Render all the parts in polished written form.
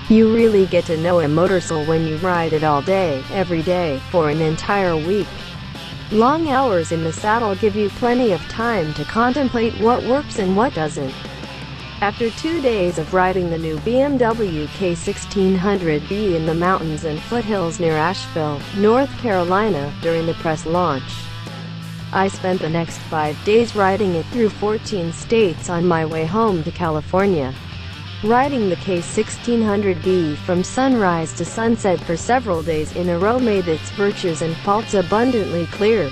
You really get to know a motorcycle when you ride it all day, every day, for an entire week. Long hours in the saddle give you plenty of time to contemplate what works and what doesn't. After 2 days of riding the new BMW K 1600B in the mountains and foothills near Asheville, North Carolina, during the press launch, I spent the next 5 days riding it through 14 states on my way home to California. Riding the K 1600B from sunrise to sunset for several days in a row made its virtues and faults abundantly clear.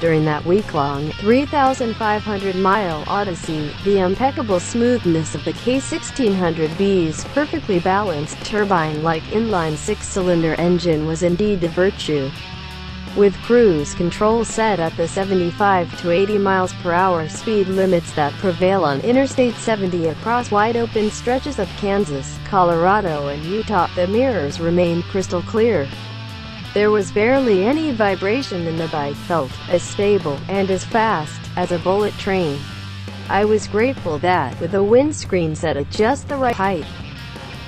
During that week-long, 3,500-mile odyssey, the impeccable smoothness of the K 1600B's perfectly balanced turbine-like inline six-cylinder engine was indeed a virtue. With cruise control set at the 75 to 80 miles per hour speed limits that prevail on Interstate 70 across wide-open stretches of Kansas, Colorado and Utah, the mirrors remained crystal clear. There was barely any vibration and the bike felt as stable and as fast as a bullet train. I was grateful that, with a windscreen set at just the right height,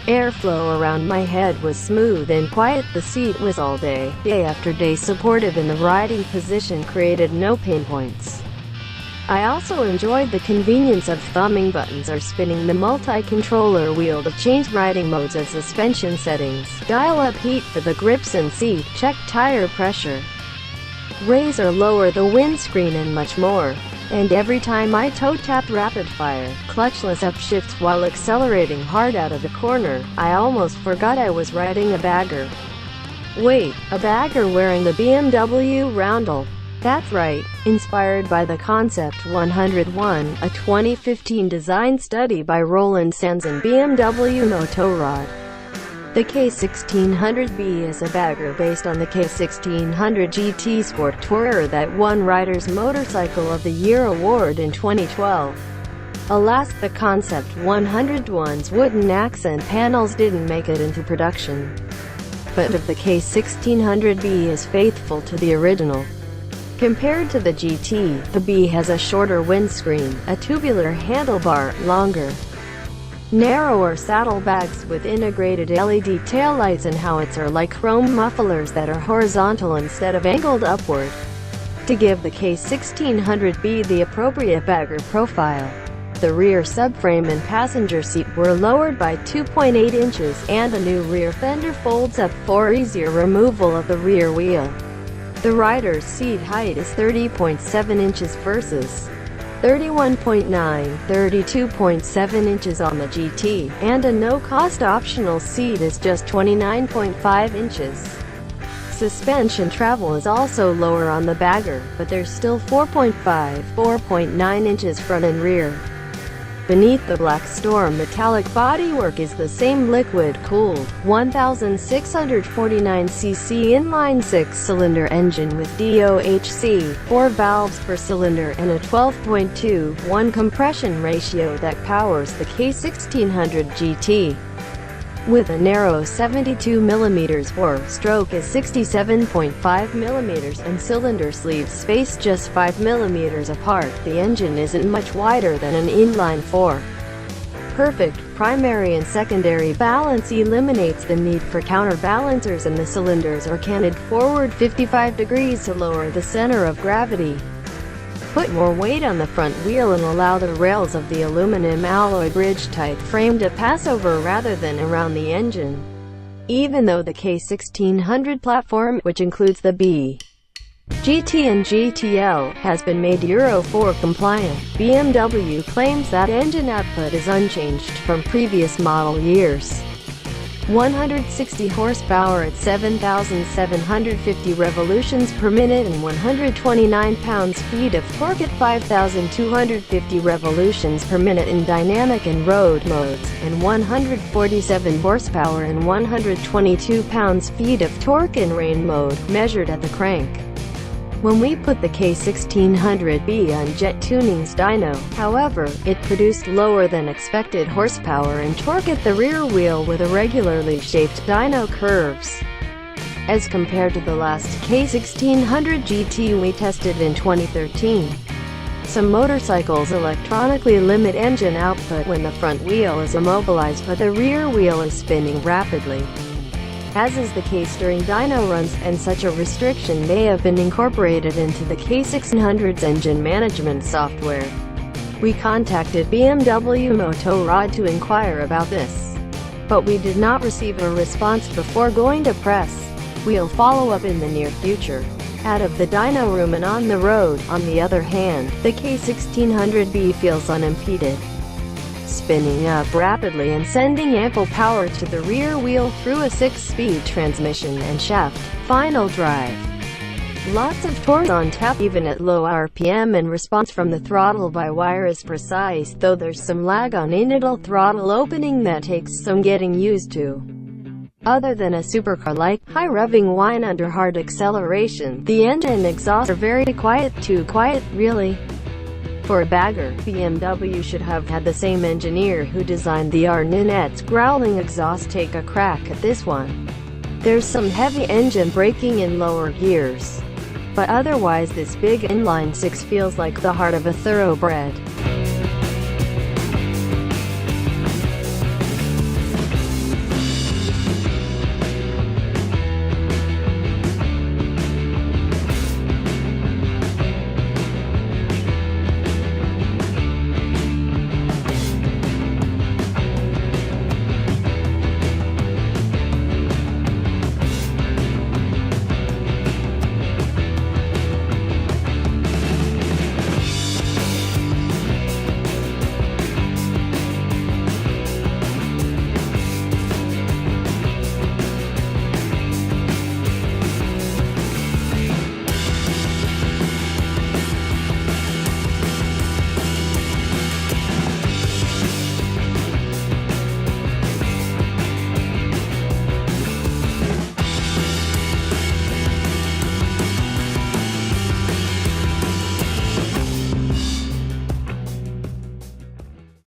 airflow around my head was smooth and quiet. The seat was all day after day supportive and the riding position created no pain points. I also enjoyed the convenience of thumbing buttons or spinning the multi-controller wheel to change riding modes and suspension settings, dial up heat for the grips and seat, check tire pressure, raise or lower the windscreen and much more. And every time I toe-tapped rapid-fire, clutchless upshifts while accelerating hard out of the corner, I almost forgot I was riding a bagger. Wait, a bagger wearing the BMW roundel? That's right, inspired by the Concept 101, a 2015 design study by Roland Sands and BMW Motorrad. The K 1600B is a bagger based on the K 1600 GT Sport Tourer that won Rider's Motorcycle of the Year award in 2012. Alas, the Concept 101's wooden accent panels didn't make it into production. But the K 1600B is faithful to the original. Compared to the GT, the B has a shorter windscreen, a tubular handlebar, longer, narrower saddlebags with integrated LED taillights and howitzer-like chrome mufflers that are horizontal instead of angled upward, to give the K 1600B the appropriate bagger profile. The rear subframe and passenger seat were lowered by 2.8 inches, and a new rear fender folds up for easier removal of the rear wheel. The rider's seat height is 30.7 inches versus 31.9, 32.7 inches on the GT, and a no-cost optional seat is just 29.5 inches. Suspension travel is also lower on the bagger, but there's still 4.5, 4.9 inches front and rear. Beneath the Black Storm metallic bodywork is the same liquid-cooled, 1,649cc inline six-cylinder engine with DOHC, 4 valves per cylinder and a 12.2:1 compression ratio that powers the K 1600 GT. With a narrow 72mm bore-stroke is 67.5mm and cylinder sleeve space just 5mm apart, the engine isn't much wider than an inline-4. Perfect primary and secondary balance eliminates the need for counterbalancers, and the cylinders are canted forward 55 degrees to lower the center of gravity, put more weight on the front wheel and allow the rails of the aluminum alloy bridge-type frame to pass over rather than around the engine. Even though the K 1600 platform, which includes the B, GT and GTL, has been made Euro 4 compliant, BMW claims that engine output is unchanged from previous model years. 160 horsepower at 7,750 revolutions per minute and 129 pounds-feet of torque at 5,250 revolutions per minute in dynamic and road modes, and 147 horsepower and 122 pounds-feet of torque in rain mode, measured at the crank. When we put the K 1600B on Jet Tuning's dyno, however, it produced lower than expected horsepower and torque at the rear wheel with irregularly shaped dyno curves. As compared to the last K 1600 GT we tested in 2013, Some motorcycles electronically limit engine output when the front wheel is immobilized but the rear wheel is spinning rapidly, as is the case during dyno runs, and such a restriction may have been incorporated into the K600's engine management software. We contacted BMW Motorrad to inquire about this, but we did not receive a response before going to press. We'll follow up in the near future. Out of the dyno room and on the road, on the other hand, the K1600B feels unimpeded, spinning up rapidly and sending ample power to the rear wheel through a 6-speed transmission and shaft final drive. Lots of torque on tap even at low RPM, and response from the throttle-by-wire is precise, though there's some lag on initial throttle opening that takes some getting used to. Other than a supercar-like, high-revving whine under hard acceleration, the engine and exhaust are very quiet, too quiet, really. For a bagger, BMW should have had the same engineer who designed the R-Ninette's growling exhaust take a crack at this one. There's some heavy engine braking in lower gears, but otherwise this big inline-six feels like the heart of a thoroughbred.